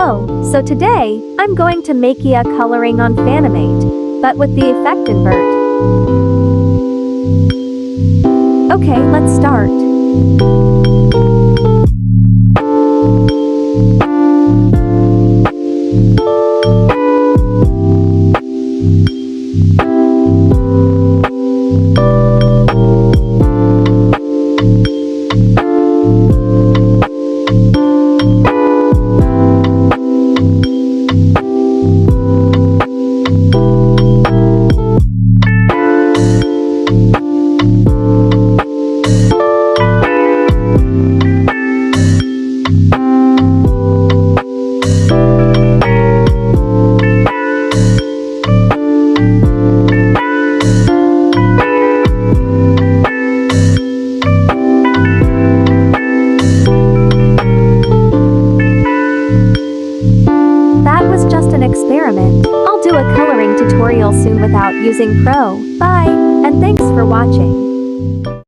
Hello, so today, I'm going to make a coloring on Funimate, but with the effect invert. Okay, let's start. That was just an experiment. I'll do a coloring tutorial soon without using Pro. Bye, and thanks for watching.